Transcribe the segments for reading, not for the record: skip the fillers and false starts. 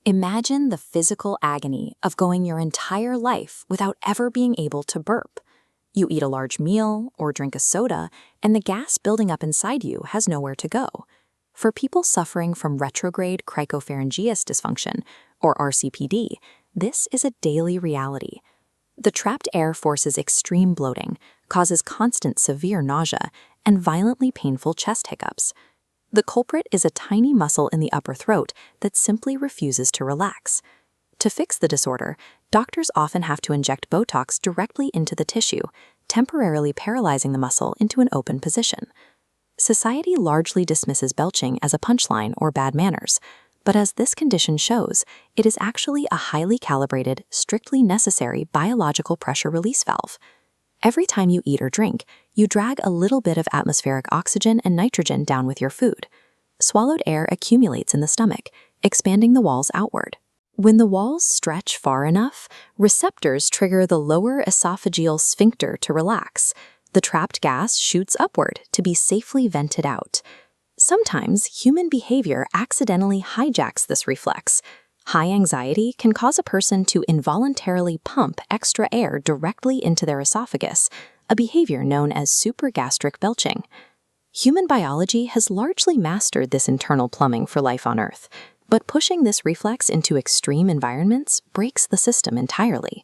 Imagine the physical agony of going your entire life without ever being able to burp. You eat a large meal or drink a soda, and the gas building up inside you has nowhere to go. For people suffering from retrograde cricopharyngeus dysfunction, or RCPD, this is a daily reality. The trapped air forces extreme bloating, causes constant severe nausea, and violently painful chest hiccups. The culprit is a tiny muscle in the upper throat that simply refuses to relax. To fix the disorder, doctors often have to inject Botox directly into the tissue, temporarily paralyzing the muscle into an open position. Society largely dismisses belching as a punchline or bad manners, but as this condition shows, it is actually a highly calibrated, strictly necessary biological pressure release valve. Every time you eat or drink, you drag a little bit of atmospheric oxygen and nitrogen down with your food. Swallowed air accumulates in the stomach, expanding the walls outward. When the walls stretch far enough, receptors trigger the lower esophageal sphincter to relax. The trapped gas shoots upward to be safely vented out. Sometimes human behavior accidentally hijacks this reflex. High anxiety can cause a person to involuntarily pump extra air directly into their esophagus, a behavior known as supragastric belching. Human biology has largely mastered this internal plumbing for life on Earth, but pushing this reflex into extreme environments breaks the system entirely.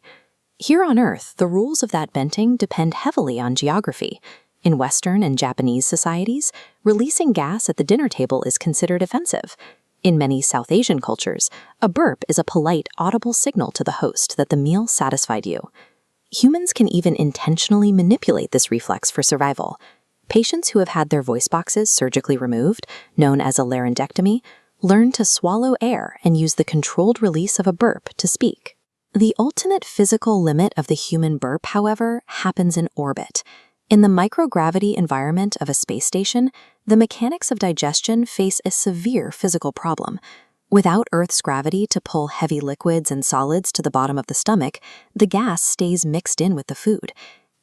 Here on Earth, the rules of that venting depend heavily on geography. In Western and Japanese societies, releasing gas at the dinner table is considered offensive. In many South Asian cultures, a burp is a polite, audible signal to the host that the meal satisfied you. Humans can even intentionally manipulate this reflex for survival. Patients who have had their voice boxes surgically removed, known as a laryngectomy, learn to swallow air and use the controlled release of a burp to speak. The ultimate physical limit of the human burp, however, happens in orbit. In the microgravity environment of a space station, the mechanics of digestion face a severe physical problem. Without Earth's gravity to pull heavy liquids and solids to the bottom of the stomach, the gas stays mixed in with the food.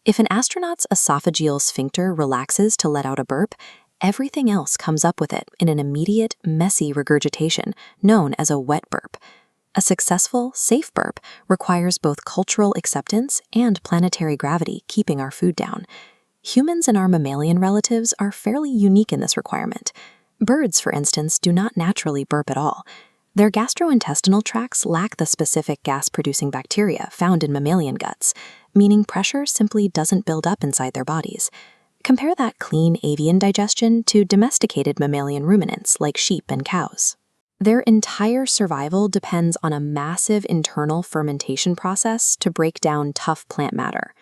If an astronaut's esophageal sphincter relaxes to let out a burp, everything else comes up with it in an immediate, messy regurgitation known as a wet burp. A successful, safe burp requires both cultural acceptance and planetary gravity keeping our food down. Humans and our mammalian relatives are fairly unique in this requirement. Birds, for instance, do not naturally burp at all. Their gastrointestinal tracts lack the specific gas-producing bacteria found in mammalian guts, meaning pressure simply doesn't build up inside their bodies. Compare that clean avian digestion to domesticated mammalian ruminants like sheep and cows. Their entire survival depends on a massive internal fermentation process to break down tough plant matter.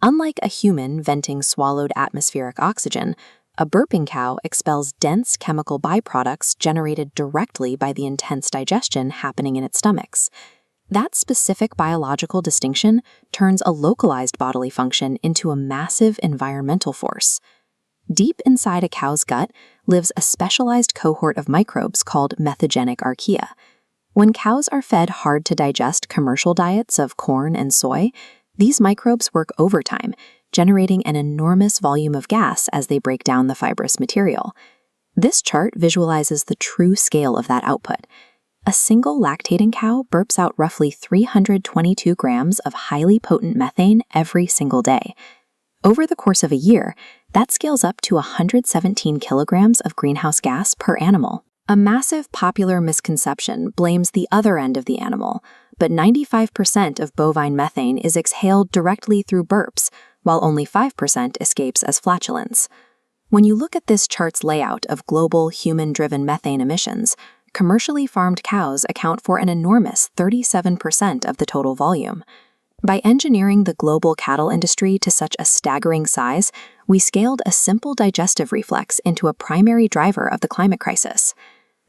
Unlike a human venting swallowed atmospheric oxygen, a burping cow expels dense chemical byproducts generated directly by the intense digestion happening in its stomachs. That specific biological distinction turns a localized bodily function into a massive environmental force. Deep inside a cow's gut lives a specialized cohort of microbes called methogenic archaea. When cows are fed hard-to-digest commercial diets of corn and soy, these microbes work overtime, generating an enormous volume of gas as they break down the fibrous material. This chart visualizes the true scale of that output. A single lactating cow burps out roughly 322 grams of highly potent methane every single day. Over the course of a year, that scales up to 117 kilograms of greenhouse gas per animal. A massive popular misconception blames the other end of the animal, but 95% of bovine methane is exhaled directly through burps, while only 5% escapes as flatulence. When you look at this chart's layout of global human-driven methane emissions, commercially farmed cows account for an enormous 37% of the total volume. By engineering the global cattle industry to such a staggering size, we scaled a simple digestive reflex into a primary driver of the climate crisis.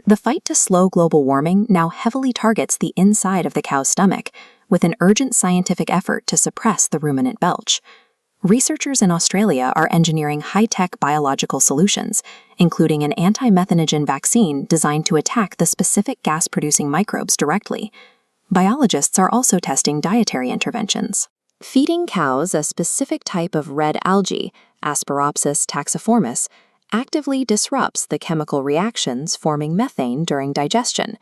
The fight to slow global warming now heavily targets the inside of the cow's stomach, with an urgent scientific effort to suppress the ruminant belch. Researchers in Australia are engineering high-tech biological solutions, including an anti-methanogen vaccine designed to attack the specific gas-producing microbes directly. Biologists are also testing dietary interventions. Feeding cows a specific type of red algae, Asperopsis taxiformis, actively disrupts the chemical reactions forming methane during digestion.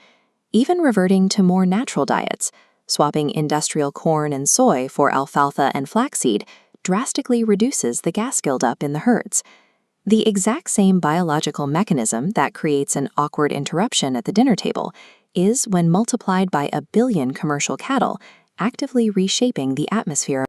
Even reverting to more natural diets, swapping industrial corn and soy for alfalfa and flaxseed, drastically reduces the gas buildup in the herds. The exact same biological mechanism that creates an awkward interruption at the dinner table is, when multiplied by a billion commercial cattle, actively reshaping the atmosphere